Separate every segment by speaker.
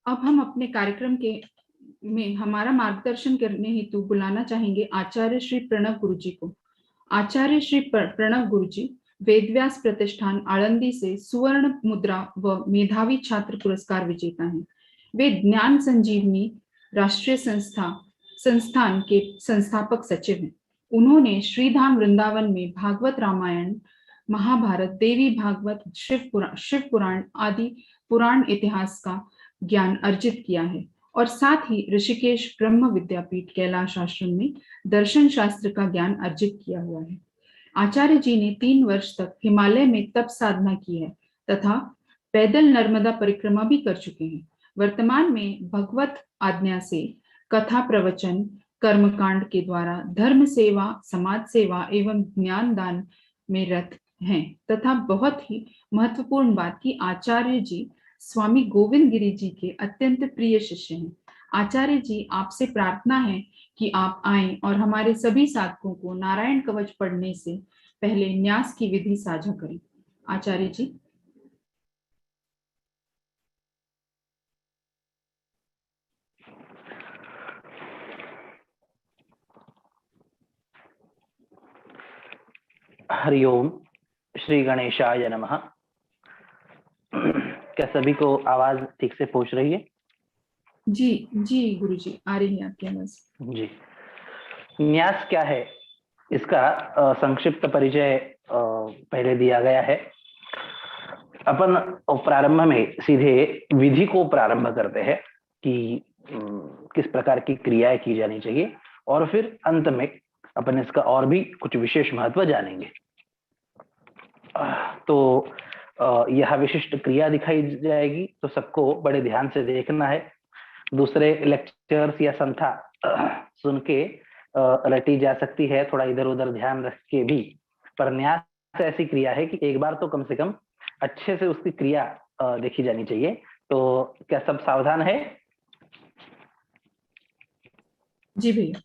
Speaker 1: अब हम अपने कार्यक्रम के में हमारा मार्गदर्शन करने हेतु बुलाना चाहेंगे आचार्य श्री प्रणव गुरु जी को। आचार्य श्री प्रणव गुरु जी वेदव्यास प्रतिष्ठान आळंदी से सुवर्ण मुद्रा व मेधावी छात्र पुरस्कार विजेता हैं। वे ज्ञान संजीवनी राष्ट्रीय संस्थान के संस्थापक सचिव हैं। उन्होंने श्रीधाम वृंदावन में भागवत रामायण, महाभारत, देवी भागवत, शिव पुराण आदि पुराण इतिहास का ज्ञान अर्जित किया है और साथ ही ऋषिकेश ब्रह्म विद्यापीठ कैलाश आश्रम में दर्शन शास्त्र का ज्ञान अर्जित किया हुआ है। आचार्य जी ने 3 वर्ष तक हिमालय में तप साधना की है तथा पैदल नर्मदा परिक्रमा भी कर चुके हैं। वर्तमान में भगवत आज्ञा से कथा प्रवचन कर्मकांड के द्वारा धर्म सेवा, समाज सेवा एवं ज्ञान दान में रत हैं तथा बहुत ही महत्वपूर्ण बात की आचार्य जी स्वामी गोविंद गिरी जी के अत्यंत प्रिय शिष्य हैं। आचार्य जी आपसे प्रार्थना है कि आप आएं और हमारे सभी साधकों को नारायण कवच पढ़ने से पहले न्यास की विधि साझा करें। आचार्य जी।
Speaker 2: हरिओम, श्री गणेशाय नमः। क्या सभी को आवाज ठीक से पहुंच रही है?
Speaker 1: जी जी गुरुजी, आ रही है आपकी आवाज। जी।
Speaker 2: न्यास क्या है, इसका संक्षिप्त परिचय पहले दिया गया है। अपन प्रारंभ में सीधे विधि को प्रारंभ करते हैं कि किस प्रकार की क्रियाएं की जानी चाहिए और फिर अंत में अपन इसका और भी कुछ विशेष महत्व जानेंगे। तो यह विशिष्ट क्रिया दिखाई जाएगी, तो सबको बड़े ध्यान से देखना है। दूसरे लेक्चर्स या संथा सुन के रटी जा सकती है, थोड़ा इधर उधर ध्यान रख के भी, पर न्यास ऐसी क्रिया है कि एक बार तो कम से कम अच्छे से उसकी क्रिया देखी जानी चाहिए। तो क्या सब सावधान है?
Speaker 1: जी भैया।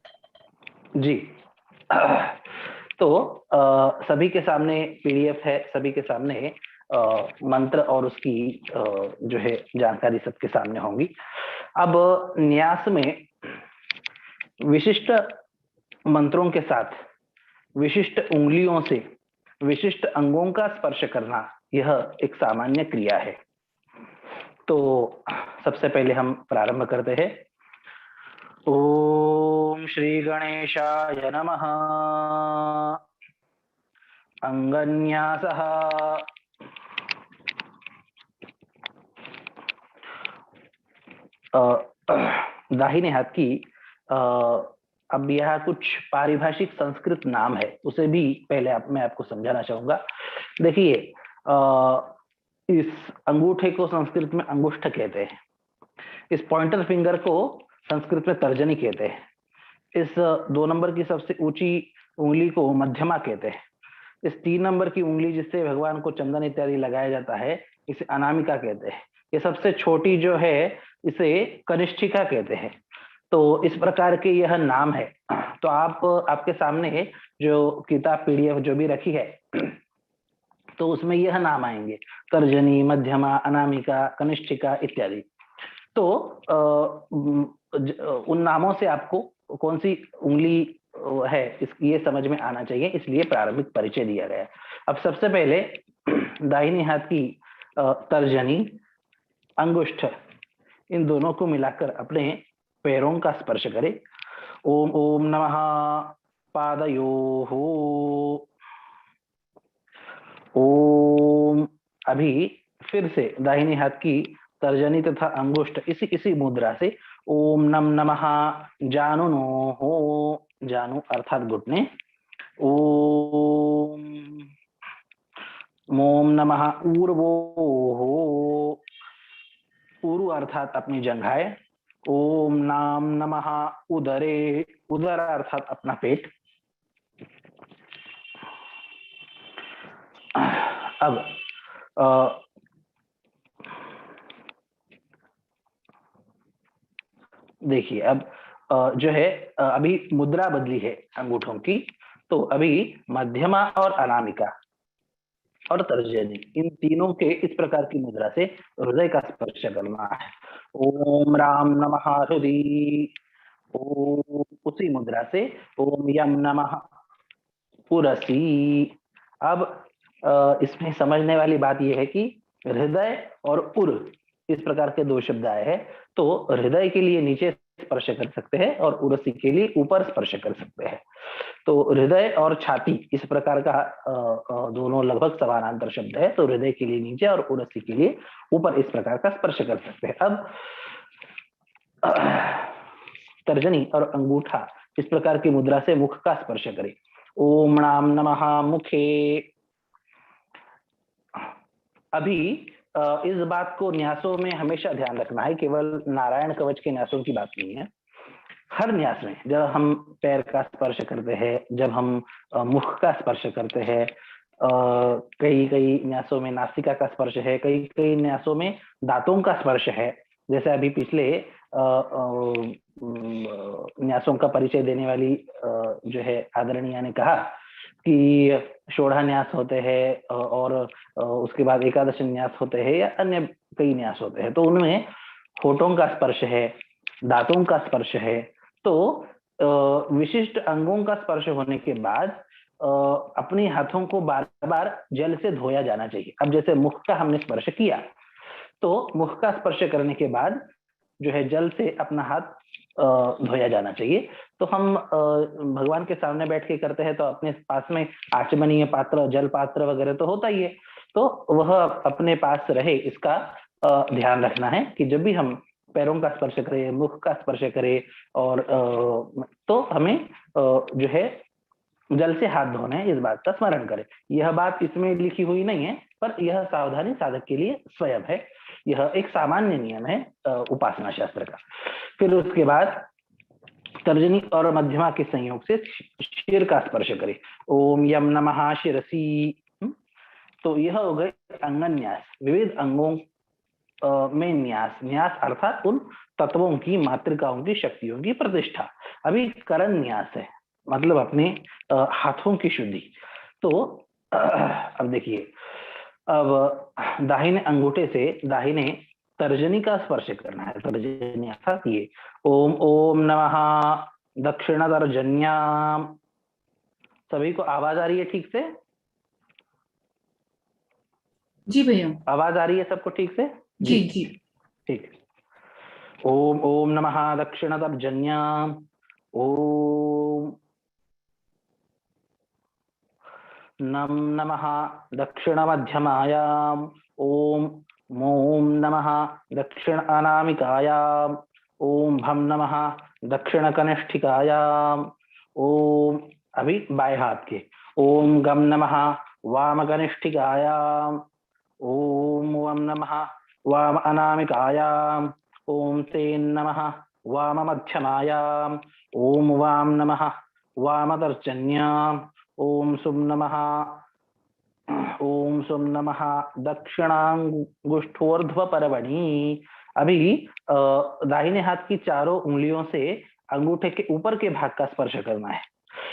Speaker 2: जी। तो सभी के सामने पीडीएफ है, सभी के सामने मंत्र और उसकी जो है जानकारी सबके सामने होंगी। अब न्यास में विशिष्ट मंत्रों के साथ विशिष्ट उंगलियों से विशिष्ट अंगों का स्पर्श करना, यह एक सामान्य क्रिया है। तो सबसे पहले हम प्रारंभ करते हैं। ओम श्री गणेशाय नमः। अंगन्यासः। दाहिने हाथ की अब यह कुछ पारिभाषिक संस्कृत नाम है, उसे भी पहले मैं आपको समझाना चाहूंगा। देखिए, इस अंगूठे को संस्कृत में अंगुष्ठ कहते हैं, इस पॉइंटर फिंगर को संस्कृत में तर्जनी कहते हैं, इस 2 नंबर की सबसे ऊंची उंगली को मध्यमा कहते हैं, इस 3 नंबर की उंगली जिससे भगवान को चंदन इत्यादि लगाया जाता है, इसे अनामिका कहते हैं। ये सबसे छोटी जो है इसे कनिष्ठिका कहते हैं। तो इस प्रकार के यह नाम है। तो आपके सामने जो किताब पीडीएफ जो भी रखी है, तो उसमें यह नाम आएंगे, तर्जनी, मध्यमा, अनामिका, कनिष्ठिका इत्यादि। तो उन नामों से आपको कौन सी उंगली है ये समझ में आना चाहिए, इसलिए प्रारंभिक परिचय दिया गया। अब सबसे पहले दाहिनी हाथ की तर्जनी, अंगुष्ठ, इन दोनों को मिलाकर अपने पैरों का स्पर्श करें। ओम ओम नमः पादयोः। ओम। अभी फिर से दाहिनी हाथ की तर्जनी तथा अंगुष्ठ इसी मुद्रा से ओम नम नमः जानुनोः, जानु अर्थात घुटने। ओम मोम नमः ऊर्वोः, ऊरु अर्थात अपनी जंघाएं। ओम नाम नमः उदरे, उदर अर्थात अपना पेट। अब देखिए, अब जो है अभी मुद्रा बदली है अंगूठों की, तो अभी मध्यमा और अनामिका और तर्जनी, इन तीनों के इस प्रकार की मुद्रा से हृदय का स्पर्श करना है। ओम राम नमः हृदि। ओम उसी मुद्रा से ओम यम नमः पुरसी। अब इसमें समझने वाली बात यह है कि हृदय और उर इस प्रकार के दो शब्द आए हैं, तो हृदय के लिए नीचे स्पर्श कर सकते हैं और उरसी के लिए ऊपर स्पर्श कर सकते हैं। तो हृदय और छाती इस प्रकार का दोनों लगभग समानांतर शब्द है, तो हृदय के लिए नीचे और उरसी के लिए ऊपर इस प्रकार का स्पर्श कर सकते हैं। अब तर्जनी और अंगूठा इस प्रकार की मुद्रा से मुख का स्पर्श करें। ओम नाम नमः मुखे। अभी इस बात को न्यासों में हमेशा ध्यान रखना है, केवल नारायण कवच के न्यासों की बात नहीं है। हर न्यास में जब हम पैर का स्पर्श करते हैं, जब हम मुख का स्पर्श करते हैं, कई कई न्यासों में नासिका का स्पर्श है, कई कई न्यासों में दांतों का स्पर्श है। जैसे अभी पिछले न्यासों का परिचय देने वाली जो है आदरणीय ने कहा कि षोड़ा न्यास होते हैं और उसके बाद एकादश न्यास होते हैं या अन्य कई न्यास होते हैं, तो उनमें होठों का स्पर्श है, दांतों का स्पर्श है। तो विशिष्ट अंगों का स्पर्श होने के बाद अपने हाथों को बार बार जल से धोया जाना चाहिए। अब जैसे मुख का हमने स्पर्श किया, तो मुख का स्पर्श करने के बाद जो है जल से अपना हाथ धोया जाना चाहिए। तो हम भगवान के सामने बैठ के करते हैं तो अपने पास में आचमनीय पात्र, जल पात्र वगैरह तो होता ही है, तो वह अपने पास रहे, इसका ध्यान रखना है कि जब भी हम पैरों का स्पर्श करें, मुख का स्पर्श करें और तो हमें जो है जल से हाथ धोने हैं, इस बात का स्मरण करें। यह बात इसमें लिखी हुई नहीं है, पर यह सावधानी साधक के लिए स्वयं है। यह एक सामान्य नियम है उपासना शास्त्र का। फिर उसके बाद तर्जनी और मध्यमा के संयोग से शिर का स्पर्श करें। ओम यम नमः शिरसी। तो यह हो गए अंगन न्यास, विविध अंगों में न्यास। न्यास अर्थात उन तत्वों की, मातृकाओं की, शक्तियों की प्रतिष्ठा। अभी करण न्यास है, मतलब अपने हाथों की शुद्धि। तो अब देखिए, अब दाहिने अंगूठे से दाहिने तर्जनी का स्पर्श करना है। तर्जनी अर्थात ये ओम ओम नमः दक्षिण तर्जन्याम। सभी को आवाज आ रही है ठीक से?
Speaker 1: जी भैया।
Speaker 2: आवाज आ रही है सबको ठीक से?
Speaker 1: जी जी
Speaker 2: ठीक। ओम ओम नमः दक्षिण तर्जन्याम। ओम नम नमः दक्षिण मध्यमायाम। ओम मोम नमः दक्षिण अनामिकायाम। ओम भम नमः दक्षिण कनिष्ठिकायाम। ओम अभी बाएं हाथ के ओम गम नमः वाम कनिष्ठिकायाम। ओम वम नमः वाम अनामिकायाम। ओम तेन नमः वाम मध्यमायाम। ओम वाम नमः वाम दर्जन्याम। ओम सुम नमः ओम सुम नमः दक्षिणांगुष्ठोर्ध्व परवणी। अभी दाहिने हाथ की चारों उंगलियों से अंगूठे के ऊपर के भाग का स्पर्श करना है।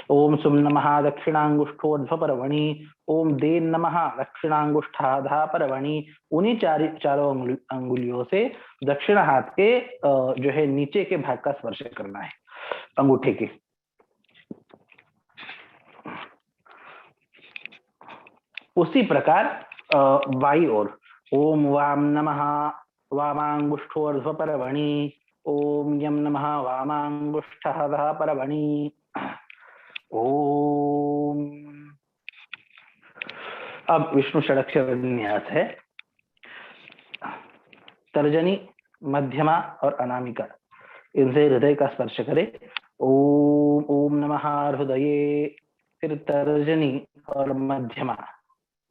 Speaker 2: ओम सुम नमः दक्षिणांगुष्ठोर्ध्व परवणी। ओम देन नमः दक्षिणांगुष्ठाधा परवणी। उन्हीं चारों अंगुलियों से दक्षिण हाथ के जो है नीचे के भाग का स्पर्श करना है अंगूठे के। उसी प्रकार बाई ओर ओम वाम नमः वामांगुष्ठोर्ध्व परवणी। ओम यम नमः वामांगुष्ठधा परवणी। ओम। अब विष्णु षडक्षर न्यास है। तर्जनी, मध्यमा और अनामिका, इनसे हृदय का स्पर्श करे। ओम ओम नमः हृदये। फिर तर्जनी और मध्यमा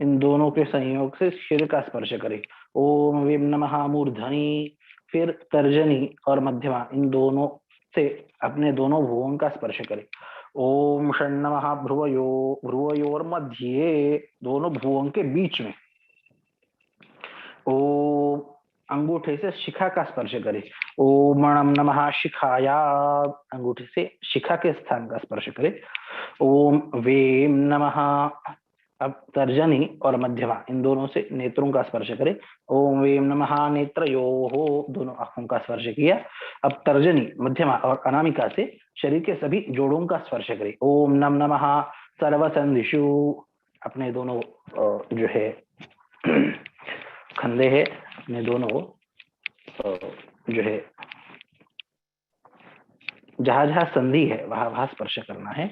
Speaker 2: इन दोनों के संयोग से शिर का स्पर्श करे। ओम विम नमः मूर्धनि। फिर तर्जनी और मध्यमा इन दोनों से अपने दोनों भुवों का स्पर्श करे। ओम षण नमः भ्रुवयो। भ्रुवयोर मध्य, दोनों भुवों के बीच में। ओम अंगूठे से शिखा का स्पर्श करे। ओम मणम नमः शिखाया। अंगूठे से शिखा के स्थान का स्पर्श करे। ओम वेम नमः अब तर्जनी और मध्यमा इन दोनों से नेत्रों का स्पर्श करें। ओम वेम नमः नेत्रयोः, दोनों आंखों का स्पर्श किया। अब तर्जनी, मध्यमा और अनामिका से शरीर के सभी जोड़ों का स्पर्श करें। ओम नम नमः सर्वसंधिषु, अपने दोनों जो है खंधे है, अपने दोनों जो है जहां जहां संधि है वहां वहां स्पर्श करना है।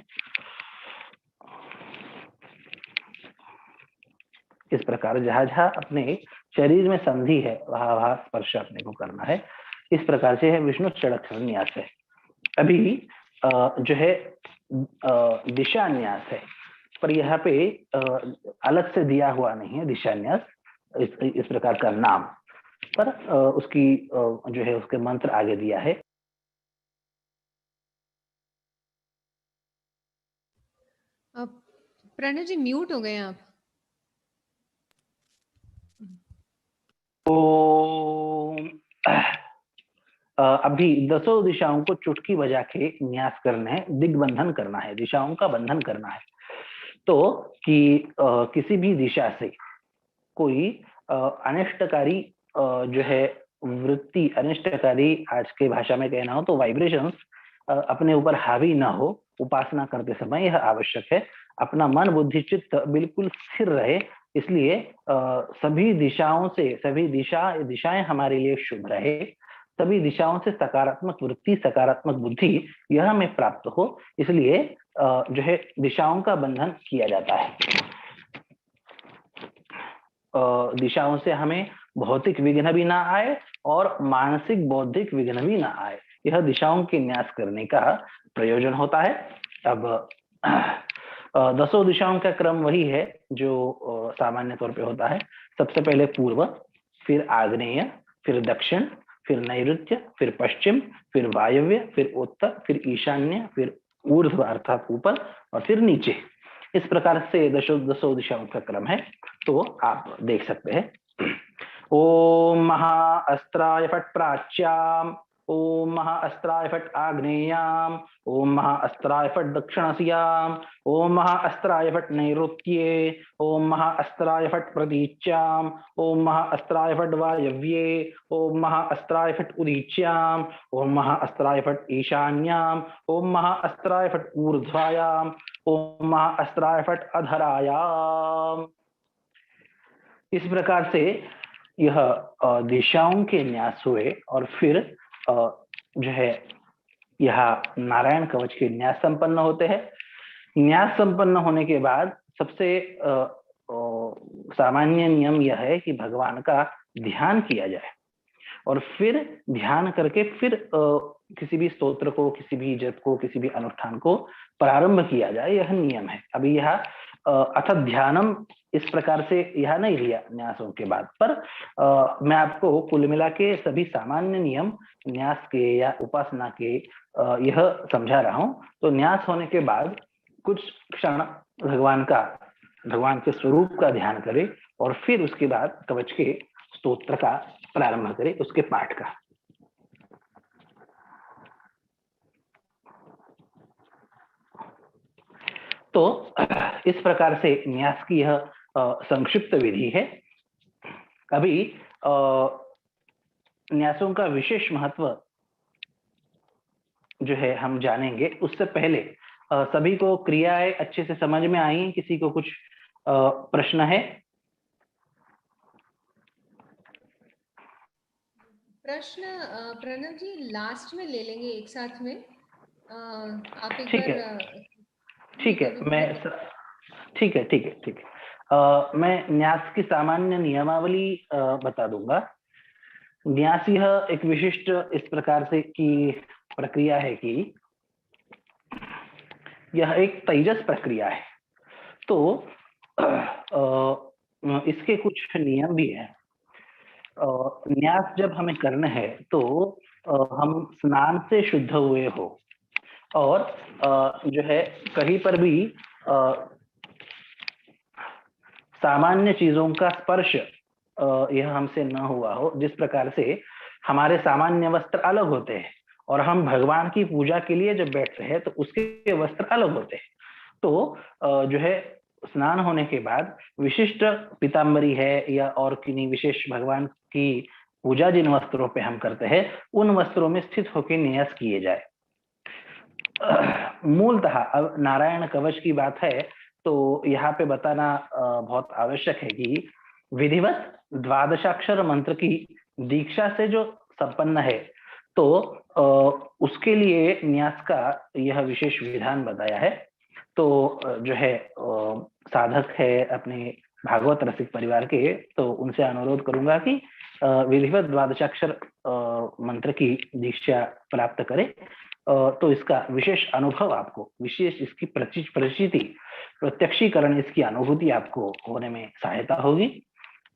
Speaker 2: इस प्रकार जहां जहां अपने शरीर में संधि है वहां वहां स्पर्श अपने को करना है। इस प्रकार से है विष्णु चड़क न्यास है। अभी जो है दिशा न्यास है, पर यहाँ पे अलग से दिया हुआ नहीं है दिशा न्यास, इस प्रकार का नाम, पर उसकी जो है उसके मंत्र आगे दिया है।
Speaker 3: प्रणव जी म्यूट हो गए आप।
Speaker 2: अभी दसों दिशाओं को चुटकी बजा के न्यास करना है, दिग्बंधन करना है, दिशाओं का बंधन करना है। तो कि किसी भी दिशा से कोई अनिष्टकारी जो है वृत्ति, अनिष्टकारी आज के भाषा में कहना हो तो वाइब्रेशंस अपने ऊपर हावी ना हो। उपासना करते समय यह आवश्यक है, अपना मन बुद्धि चित्त बिल्कुल स्थिर रहे। इसलिए सभी दिशाओं से, सभी दिशाएं हमारे लिए शुभ रहे, सभी दिशाओं से सकारात्मक वृत्ति, सकारात्मक बुद्धि यह हमें प्राप्त हो, इसलिए जो है दिशाओं का बंधन किया जाता है। दिशाओं से हमें भौतिक विघ्न भी ना आए और मानसिक बौद्धिक विघ्न भी ना आए, यह दिशाओं के न्यास करने का प्रयोजन होता है। अब दसों दिशाओं का क्रम वही है जो सामान्य तौर पे होता है। सबसे पहले पूर्व, फिर आग्नेय, फिर दक्षिण, फिर नैऋत्य, फिर पश्चिम, फिर वायव्य, फिर उत्तर, फिर ईशान्य, फिर ऊर्ध्व अर्थात ऊपर, और फिर नीचे। इस प्रकार से दसों दिशाओं का क्रम है। तो आप देख सकते हैं। ओम महा अस्त्राय फट प्राच्याम, ओम महा अस्त्राय फट आग्नेयाम, ओम महा अस्त्राय फट दक्षिणस्याम, ओम महा अस्त्राय फट नैऋत्ये, ओम महा अस्त्राय फट प्रतीच्याम, ओम महा अस्त्राय फट वायव्ये, ओम महा अस्त्राय फट उदीच्याम, ओम महा अस्त्राय फट ईशान्याम, ओम महा अस्त्राय फट ऊर्ध्वायाम, ओम महा अस्त्राय फट अधरायाम। इस प्रकार से यह दिशाओं के न्यास हुए, और फिर जो है यह नारायण कवच के न्यास संपन्न होते हैं। न्यास संपन्न होने के बाद सबसे सामान्य नियम यह है कि भगवान का ध्यान किया जाए, और फिर ध्यान करके फिर किसी भी स्तोत्र को, किसी भी जप को, किसी भी अनुष्ठान को प्रारंभ किया जाए, यह नियम है। अभी यह अथ ध्यानम इस प्रकार से यह नहीं लिया न्यासों के बाद, पर मैं आपको कुल मिला के सभी सामान्य नियम न्यास के या उपासना के यह समझा रहा हूं। तो न्यास होने के बाद कुछ क्षण भगवान के स्वरूप का ध्यान करें, और फिर उसके बाद कवच के स्तोत्र का प्रारंभ करें, उसके पाठ का। तो इस प्रकार से न्यास की यह संक्षिप्त विधि है। अभी न्यासों का विशेष महत्व जो है हम जानेंगे। उससे पहले सभी को क्रियाएं अच्छे से समझ में आई? किसी को कुछ प्रश्न है?
Speaker 3: प्रश्न प्रणव जी लास्ट में ले लेंगे एक साथ में। आप एक
Speaker 2: ठीक
Speaker 3: बार
Speaker 2: है, ठीक है, ठीक है। मैं न्यास की सामान्य नियमावली बता दूंगा। न्यास यह एक विशिष्ट इस प्रकार से की प्रक्रिया है कि यह एक तेजस प्रक्रिया है। तो इसके कुछ नियम भी हैं। न्यास जब हमें करना है तो हम स्नान से शुद्ध हुए हो, और जो है कहीं पर भी सामान्य चीजों का स्पर्श यह हमसे न हुआ हो। जिस प्रकार से हमारे सामान्य वस्त्र अलग होते हैं, और हम भगवान की पूजा के लिए जब बैठते हैं तो उसके वस्त्र अलग होते हैं। तो जो है स्नान होने के बाद विशिष्ट पीताम्बरी है या और किन्हीं विशेष भगवान की पूजा जिन वस्त्रों पे हम करते हैं उन वस्त्रों में स्थित होकर न्यास किए जाए। मूलतः अब नारायण कवच की बात है तो यहाँ पे बताना बहुत आवश्यक है कि विधिवत द्वादशाक्षर मंत्र की दीक्षा से जो संपन्न है तो उसके लिए न्यास का यह विशेष विधान बताया है। तो जो है साधक है अपने भागवत रसिक परिवार के, तो उनसे अनुरोध करूंगा कि विधिवत द्वादशाक्षर मंत्र की दीक्षा प्राप्त करें तो इसका विशेष अनुभव आपको, विशेष इसकी प्रचिति प्रत्यक्षीकरण, इसकी अनुभूति आपको होने में सहायता होगी।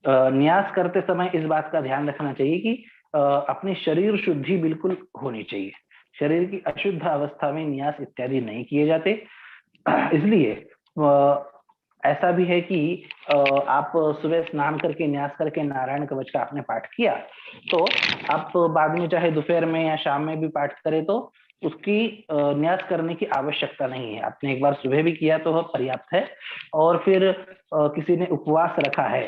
Speaker 2: न्यास करते समय इस बात का ध्यान रखना चाहिए कि अपनी शरीर शुद्धि बिल्कुल होनी चाहिए। शरीर की अशुद्ध अवस्था में न्यास इत्यादि नहीं किए जाते। इसलिए ऐसा भी है कि आप सुबह स्नान करके न्यास करके नारायण कवच का आपने पाठ किया तो आप बाद में चाहे दोपहर में या शाम में भी पाठ करें तो उसकी न्यास करने की आवश्यकता नहीं है। आपने एक बार सुबह भी किया तो वह पर्याप्त है। और फिर किसी ने उपवास रखा है,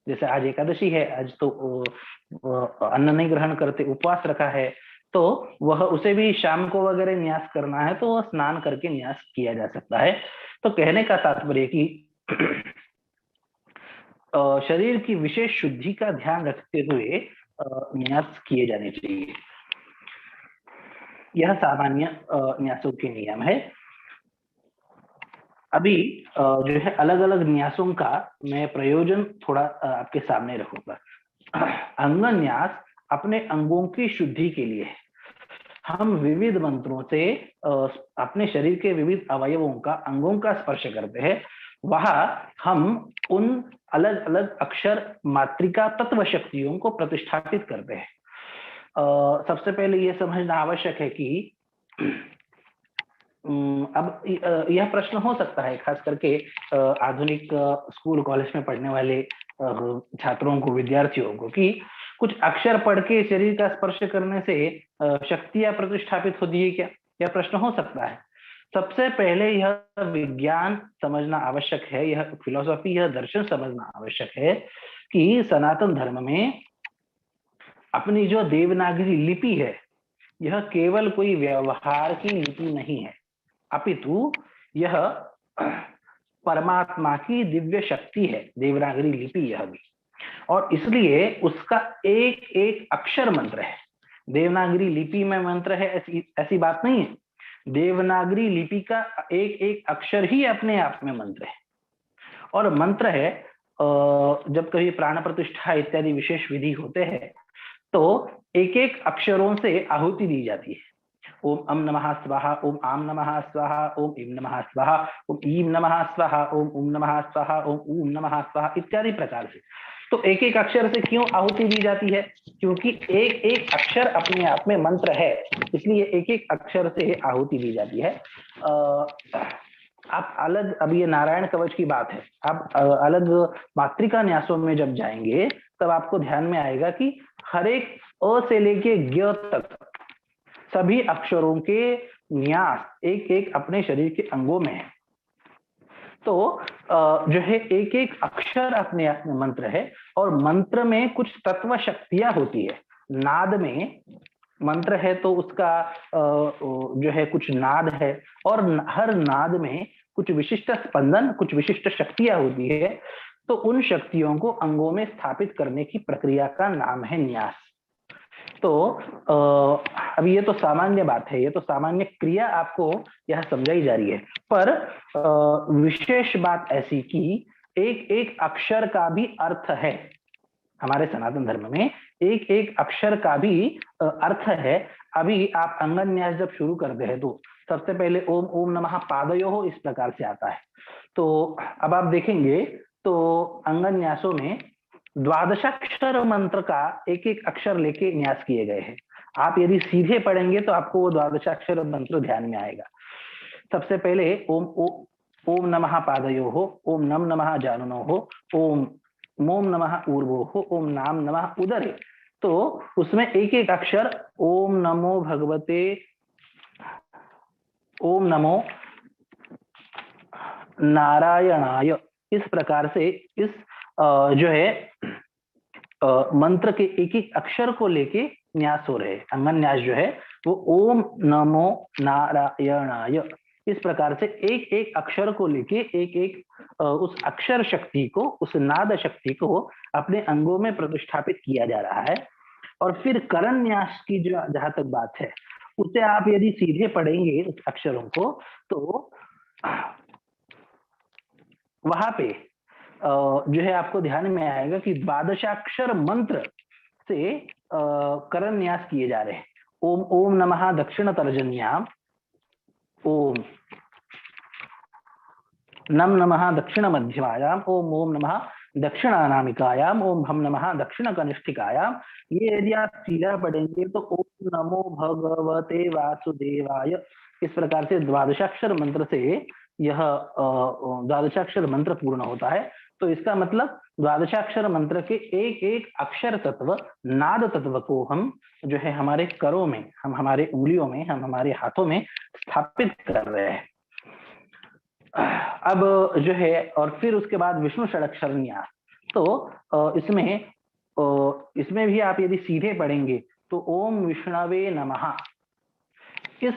Speaker 2: जैसे आज एकादशी है, आज तो अन्न नहीं ग्रहण करते, उपवास रखा है, तो वह उसे भी शाम को वगैरह न्यास करना है तो वह स्नान करके न्यास किया जा सकता है। तो कहने का तात्पर्य कि शरीर की विशेष शुद्धि का ध्यान रखते हुए न्यास किए जाने चाहिए। यह सामान्य न्यासों के नियम है। अभी जो है अलग अलग न्यासों का मैं प्रयोजन थोड़ा आपके सामने रखूंगा। अंग न्यास अपने अंगों की शुद्धि के लिए है। हम विविध मंत्रों से अपने शरीर के विविध अवयवों का, अंगों का स्पर्श करते हैं। वहां हम उन अलग अलग अक्षर मात्रिका तत्व शक्तियों को प्रतिष्ठापित करते हैं। सबसे पहले यह समझना आवश्यक है कि अब यह प्रश्न हो सकता है, खास करके आधुनिक स्कूल कॉलेज में पढ़ने वाले छात्रों को, विद्यार्थियों को, कि कुछ अक्षर पढ़ के शरीर का स्पर्श करने से शक्तियां प्रतिष्ठापित होती है क्या? यह प्रश्न हो सकता है। सबसे पहले यह विज्ञान समझना आवश्यक है, यह फिलॉसफी, यह दर्शन समझना आवश्यक है कि सनातन धर्म में अपनी जो देवनागरी लिपि है यह केवल कोई व्यवहार की लिपि नहीं है, अपितु यह परमात्मा की दिव्य शक्ति है, देवनागरी लिपि यह भी। और इसलिए उसका एक एक अक्षर मंत्र है। देवनागरी लिपि में मंत्र है ऐसी बात नहीं है। देवनागरी लिपि का एक एक अक्षर ही अपने आप में मंत्र है। और मंत्र है, जब कभी प्राण प्रतिष्ठा इत्यादि विशेष विधि होते हैं तो एक एक अक्षरों से आहुति दी जाती है। ओम अम नमः स्वाहा, ओम आम नमः स्वाहा, ओम ईम नमः स्वाहा, ओम ईम नमः स्वाहा, ओम ऊम नमः स्वाहा, ओम ऊम नमः स्वाहा इत्यादि प्रकार से। तो एक एक अक्षर से क्यों आहुति दी जाती है? क्योंकि एक एक अक्षर अपने आप में मंत्र है, इसलिए एक एक अक्षर से आहुति दी जाती है। आप अलग, अब ये नारायण कवच की बात है, आप अलग मात्रिका न्यासों में जब जाएंगे तब आपको ध्यान में आएगा कि हर एक अ से लेके ज्ञ तक सभी अक्षरों के न्यास एक एक अपने शरीर के अंगों में है। तो जो है एक एक अक्षर अपने आप में मंत्र है। और मंत्र में कुछ तत्व शक्तियां होती है। नाद में मंत्र है तो उसका जो है कुछ नाद है, और हर नाद में कुछ विशिष्ट स्पंदन, कुछ विशिष्ट शक्तियां होती है। तो उन शक्तियों को अंगों में स्थापित करने की प्रक्रिया का नाम है न्यास। तो अब ये तो सामान्य बात है, ये तो सामान्य क्रिया आपको यह समझाई जा रही है। पर विशेष बात ऐसी कि एक एक अक्षर का भी अर्थ है। हमारे सनातन धर्म में एक एक अक्षर का भी अर्थ है। अभी आप अंगन न्यास जब शुरू करते हैं तो सबसे पहले ओम ओम नमः पादयोः इस प्रकार से आता है। तो अब आप देखेंगे तो अंगन न्यासों में द्वादशाक्षर मंत्र का एक एक अक्षर लेके न्यास किए गए हैं। आप यदि सीधे पढ़ेंगे तो आपको वो द्वादशाक्षर मंत्र ध्यान में आएगा। सबसे पहले ओम नमः पादयोः, ओम नम नमः जानुनोः, ओम मोम नमः ऊर्वोः, ओम नाम नमः उदरे। तो उसमें एक एक अक्षर ओम नमो भगवते, ओम नमो नारायणाय, इस प्रकार से इस जो है मंत्र के एक एक अक्षर को लेके न्यास हो रहे। अंगन न्यास जो है वो ओम नमो नारायणाय, इस प्रकार से एक एक अक्षर को लेके एक एक उस अक्षर शक्ति को, उस नाद शक्ति को अपने अंगों में प्रतिष्ठापित किया जा रहा है। और फिर करण न्यास की जो जहां तक बात है, उसे आप यदि सीधे पढ़ेंगे उस अक्षरों को, तो वहां पे जो है आपको ध्यान में आएगा कि द्वादशाक्षर मंत्र से करण न्यास किए जा रहे हैं। ओम ओम नमः दक्षिण तर्जन्याम, ओम नम नमः दक्षिण मध्यमायाम, ओम ओम नमः दक्षिण अनामिकायाम, ओम हम नमः दक्षिण कनिष्ठिकायाम। ये यदि आप सीधा पढ़ेंगे तो ओम नमो भगवते वासुदेवाय, इस प्रकार से द्वादशाक्षर मंत्र से यह द्वादशाक्षर मंत्र पूर्ण होता है। तो इसका मतलब द्वादशाक्षर मंत्र के एक एक अक्षर तत्व, नाद तत्व को हम जो है हमारे करों में, हम हमारे उंगलियों में, हम हमारे हाथों में स्थापित कर रहे हैं। अब जो है और फिर उसके बाद विष्णु षडक्षर न्यास, तो इसमें भी आप यदि सीधे पढ़ेंगे तो ओम विष्णवे नमः, इस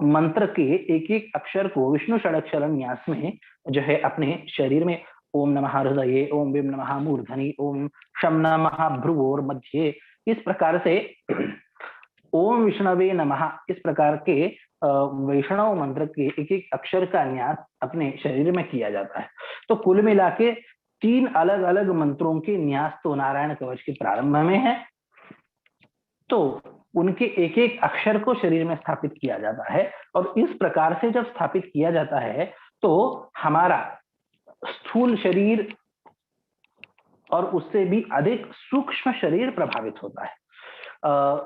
Speaker 2: मंत्र के एक एक अक्षर को विष्णु षडक्षर न्यास में जो है अपने शरीर में ओम नमः हृदये, ओम विम नमः मूर्धनि, ओम शम नमः भ्रुवोर मध्ये, इस प्रकार से ओम विष्णवे नमः, इस प्रकार के वैष्णव मंत्र के एक एक अक्षर का न्यास अपने शरीर में किया जाता है। तो कुल मिला के 3 अलग अलग मंत्रों के न्यास तो नारायण कवच के प्रारंभ में है, तो उनके एक एक अक्षर को शरीर में स्थापित किया जाता है। और इस प्रकार से जब स्थापित किया जाता है तो हमारा स्थूल शरीर और उससे भी अधिक सूक्ष्म शरीर प्रभावित होता है।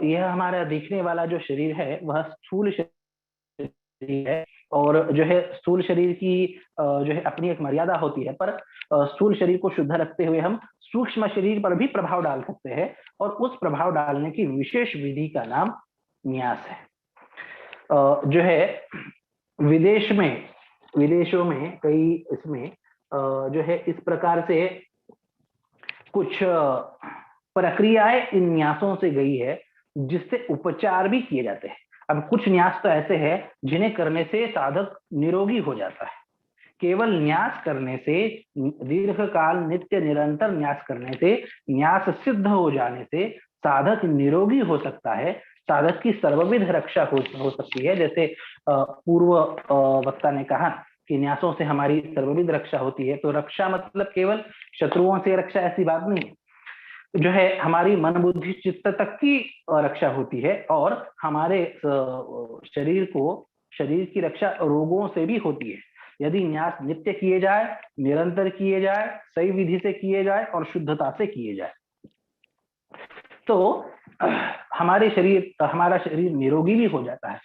Speaker 2: यह हमारा दिखने वाला जो शरीर है वह स्थूल शरीर है, और जो है स्थूल शरीर की जो है अपनी एक मर्यादा होती है, पर स्थूल शरीर को शुद्ध रखते हुए हम सूक्ष्म शरीर पर भी प्रभाव डाल सकते हैं, और उस प्रभाव डालने की विशेष विधि का नाम न्यास है। जो है विदेशों में कई इसमें जो है इस प्रकार से कुछ प्रक्रियाएं इन न्यासों से गई है, जिससे उपचार भी किए जाते हैं। अब कुछ न्यास तो ऐसे हैं जिन्हें करने से साधक निरोगी हो जाता है। केवल न्यास करने से, दीर्घ काल नित्य निरंतर न्यास करने से, न्यास सिद्ध हो जाने से साधक निरोगी हो सकता है, साधक की सर्वविध रक्षा हो सकती है। जैसे पूर्व वक्ता ने कहा कि न्यासों से हमारी सर्वविध रक्षा होती है, तो रक्षा मतलब केवल शत्रुओं से रक्षा ऐसी बात नहीं है, जो है हमारी मन बुद्धि चित्त तक की रक्षा होती है, और हमारे शरीर की रक्षा रोगों से भी होती है। यदि न्यास नित्य किए जाए, निरंतर किए जाए, सही विधि से किए जाए और शुद्धता से किए जाए, तो हमारा शरीर निरोगी भी हो जाता है।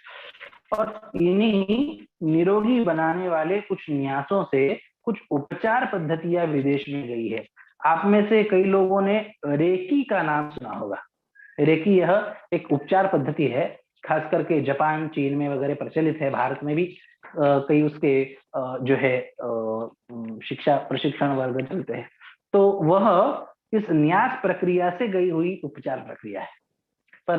Speaker 2: और इन्हीं निरोगी बनाने वाले कुछ न्यासों से कुछ उपचार पद्धतियां विदेश में गई है। आप में से कई लोगों ने रेकी का नाम सुना होगा। रेकी यह एक उपचार पद्धति है, खास करके जापान, चीन में वगैरह प्रचलित है। भारत में भी कई उसके जो है शिक्षा प्रशिक्षण वर्ग चलते हैं। तो वह इस न्यास प्रक्रिया से गई हुई उपचार प्रक्रिया है, पर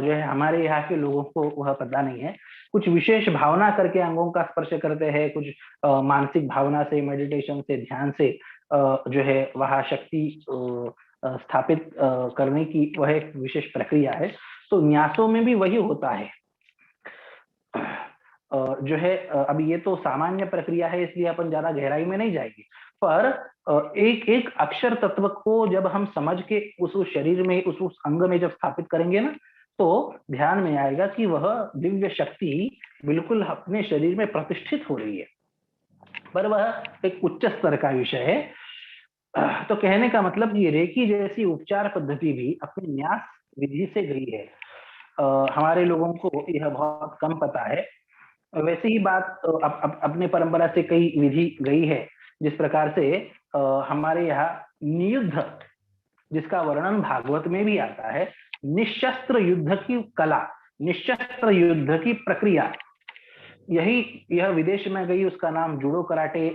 Speaker 2: जो है हमारे यहाँ के लोगों को वह पता नहीं है। कुछ विशेष भावना करके अंगों का स्पर्श करते हैं, कुछ मानसिक भावना से, मेडिटेशन से, ध्यान से जो है वह शक्ति स्थापित करने की वह एक विशेष प्रक्रिया है। तो न्यासों में भी वही होता है। जो है अब ये तो सामान्य प्रक्रिया है, इसलिए अपन ज्यादा गहराई में नहीं जाएंगे, पर एक एक अक्षर तत्व को जब हम समझ के उस शरीर में, उस अंग में जब स्थापित करेंगे ना, तो ध्यान में आएगा कि वह दिव्य शक्ति बिल्कुल अपने शरीर में प्रतिष्ठित हो रही है, पर वह एक उच्च स्तर का विषय है। तो कहने का मतलब ये रेकी जैसी उपचार पद्धति भी अपनी न्यास विधि से गई है। हमारे लोगों को यह बहुत कम पता है। वैसे ही बात अपने परंपरा से कई विधि गई है, जिस प्रकार से हमारे यहाँ नियुद्ध, जिसका वर्णन भागवत में भी आता है, निशस्त्र युद्ध की कला, निशस्त्र युद्ध की प्रक्रिया, यह विदेश में गई, उसका नाम जूडो कराटे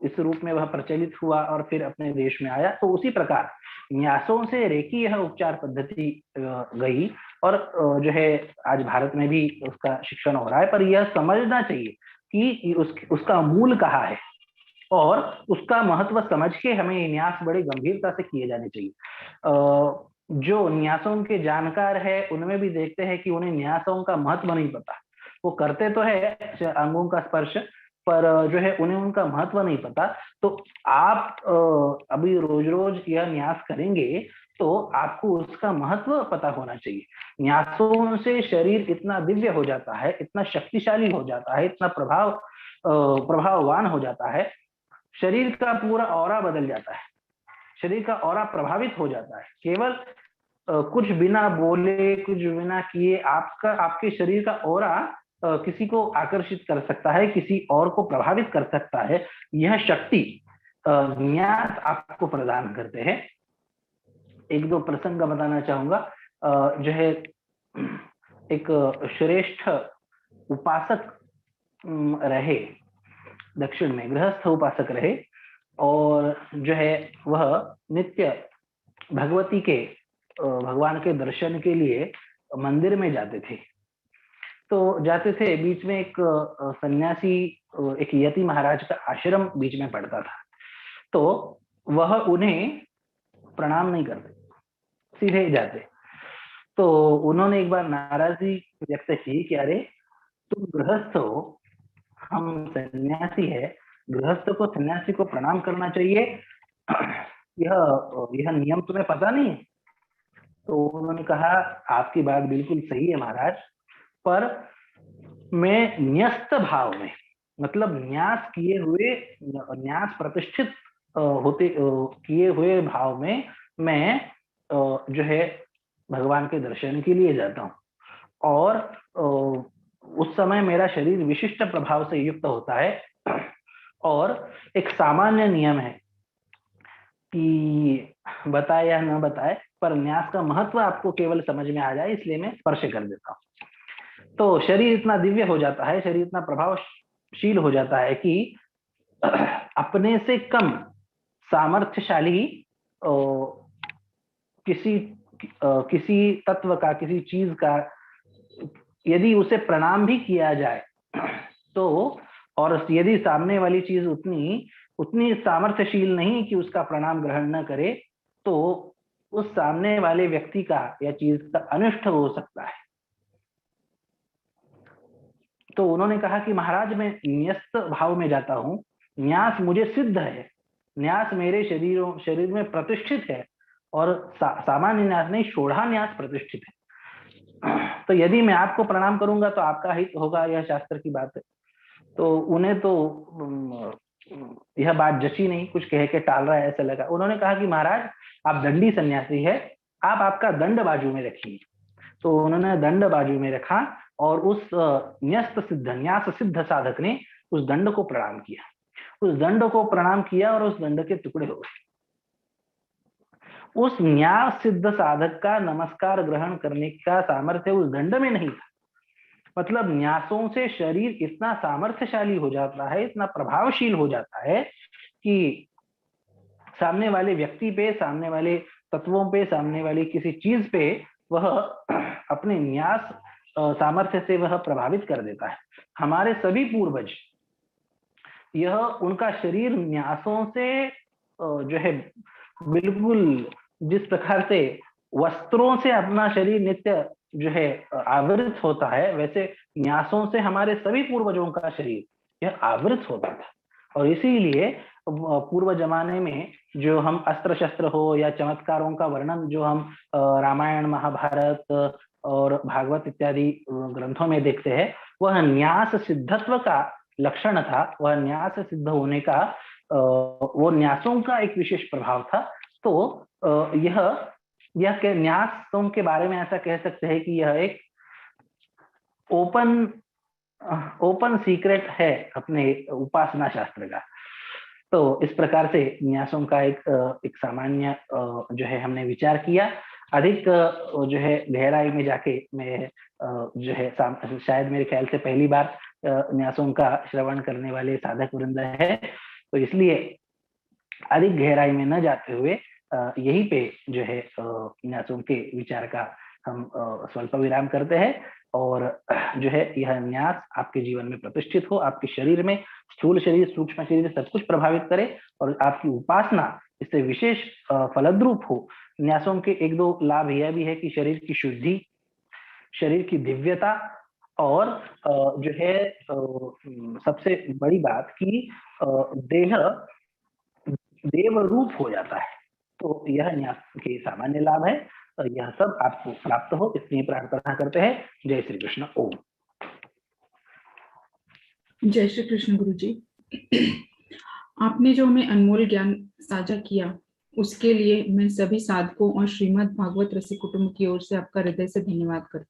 Speaker 2: इस रूप में वह प्रचलित हुआ और फिर अपने देश में आया। तो उसी प्रकार न्यासों से रेकी यह उपचार पद्धति गई और जो है आज भारत में भी उसका शिक्षण हो रहा है। पर यह समझना चाहिए कि उसका मूल कहाँ है और उसका महत्व समझ के हमें न्यास बड़ी गंभीरता से किए जाने चाहिए। जो न्यासों के जानकार है उनमें भी देखते हैं कि उन्हें न्यासों का महत्व नहीं पता। वो करते तो है अंगों का स्पर्श, पर जो है उन्हें उनका महत्व नहीं पता। तो आप अभी रोज रोज यह न्यास करेंगे तो आपको उसका महत्व पता होना चाहिए। न्यासों से शरीर इतना दिव्य हो जाता है, इतना शक्तिशाली हो जाता है, इतना प्रभाववान हो जाता है, शरीर का पूरा ऑरा बदल जाता है, शरीर का ऑरा प्रभावित हो जाता है। केवल कुछ बिना बोले, कुछ बिना किए आपके शरीर का ऑरा किसी को आकर्षित कर सकता है, किसी और को प्रभावित कर सकता है। यह शक्ति न्यास आपको प्रदान करते हैं। एक दो प्रसंग बताना चाहूंगा। जो है एक श्रेष्ठ उपासक रहे, दक्षिण में गृहस्थ उपासक रहे, और जो है वह नित्य भगवती के भगवान के दर्शन के लिए मंदिर में जाते थे। तो जाते थे, बीच में एक सन्यासी, एक यति महाराज का आश्रम बीच में पड़ता था। तो वह उन्हें प्रणाम नहीं करते, सीधे जाते। तो उन्होंने एक बार नाराजगी व्यक्त की कि अरे तुम गृहस्थ हो, हम सन्यासी है, गृहस्थ को सन्यासी को प्रणाम करना चाहिए, यह नियम तुम्हें पता नहीं है? तो उन्होंने कहा आपकी बात बिल्कुल सही है महाराज, पर मैं न्यस्त भाव में, मतलब न्यास किए हुए, न्यास प्रतिष्ठित होते किए हुए भाव में मैं जो है भगवान के दर्शन के लिए जाता हूँ। और उस समय मेरा शरीर विशिष्ट प्रभाव से युक्त होता है। और एक सामान्य नियम है कि बताए या न बताए, पर न्यास का महत्व आपको केवल समझ में आ जाए, इसलिए मैं स्पर्श कर देता हूँ। तो शरीर इतना दिव्य हो जाता है, शरीर इतना प्रभावशील हो जाता है कि अपने से कम सामर्थ्यशाली किसी तत्व का, किसी चीज का यदि उसे प्रणाम भी किया जाए तो, और यदि सामने वाली चीज उतनी सामर्थ्यशील नहीं कि उसका प्रणाम ग्रहण न करे, तो उस सामने वाले व्यक्ति का या चीज का अनिष्ट हो सकता है। तो उन्होंने कहा कि महाराज मैं न्यस्त भाव में जाता हूं, न्यास मुझे सिद्ध है, न्यास मेरे शरीर में प्रतिष्ठित है, और सामान्य न्यास नहीं, शोढ़ा न्यास प्रतिष्ठित है। तो यदि मैं आपको प्रणाम करूंगा तो आपका हित होगा, यह शास्त्र की बात है। तो उन्हें तो यह बात जची नहीं, कुछ कह के टाल रहा है ऐसा लगा। उन्होंने कहा कि महाराज आप दंडी सन्यासी है, आप आपका दंड बाजू में रखिए। तो उन्होंने दंड बाजू में रखा और उस न्यस्त सिद्ध, न्यास सिद्ध साधक ने उस दंड को प्रणाम किया, उस दंड को प्रणाम किया और उस दंड के टुकड़े हो गए। उस न्यास सिद्ध साधक का नमस्कार ग्रहण करने का सामर्थ्य उस दंड में नहीं था। मतलब न्यासों से शरीर इतना सामर्थ्यशाली हो जाता है, इतना प्रभावशील हो जाता है कि सामने वाले व्यक्ति पे, सामने वाले तत्वों पे, सामने वाली किसी चीज पे वह अपने न्यास सामर्थ्य से वह प्रभावित कर देता है। हमारे सभी पूर्वज, यह उनका शरीर न्यासों से जो है बिल्कुल जिस प्रकार से वस्त्रों से अपना शरीर नित्य जो है आवृत होता है, वैसे न्यासों से हमारे सभी पूर्वजों का शरीर यह आवृत होता था। और इसीलिए पूर्व जमाने में जो हम अस्त्र शस्त्र हो या चमत्कारों का वर्णन जो हम रामायण, महाभारत और भागवत इत्यादि ग्रंथों में देखते हैं, वह न्यास सिद्धत्व का लक्षण था, वह न्यास सिद्ध होने का, वो न्यासों का एक विशेष प्रभाव था। तो यह न्यासों के बारे में ऐसा कह सकते हैं कि यह एक ओपन सीक्रेट है अपने उपासना शास्त्र का। तो इस प्रकार से न्यासों का एक सामान्य जो है हमने विचार किया। अधिक जो है गहराई में जाके मैं जो है शायद मेरे ख्याल से पहली बार न्यासों का श्रवण करने वाले साधक वृंद है, तो इसलिए अधिक गहराई में न जाते हुए यहीं पे जो है न्यासों के विचार का हम स्वल्प विराम करते हैं, और जो है यह न्यास आपके जीवन में प्रतिष्ठित हो, आपके शरीर में, स्थूल शरीर, सूक्ष्म शरीर सब कुछ प्रभावित करे, और आपकी उपासना इससे विशेष फलद्रूप हो। न्यासों के एक दो लाभ यह भी है कि शरीर की शुद्धि, शरीर की दिव्यता, और जो है सबसे बड़ी बात कि देह देव रूप हो जाता है। तो यह न्यास के सामान्य लाभ है, यह सब आपको प्राप्त हो, इसलिए प्रार्थना करते हैं। जय श्री कृष्ण। ओम।
Speaker 1: जय श्री कृष्ण गुरु जी। आपने जो हमें अनमोल ज्ञान साझा किया उसके लिए मैं सभी साधकों और श्रीमद् भागवत रसिक कुटुंब की ओर से आपका हृदय से धन्यवाद करती हूँ।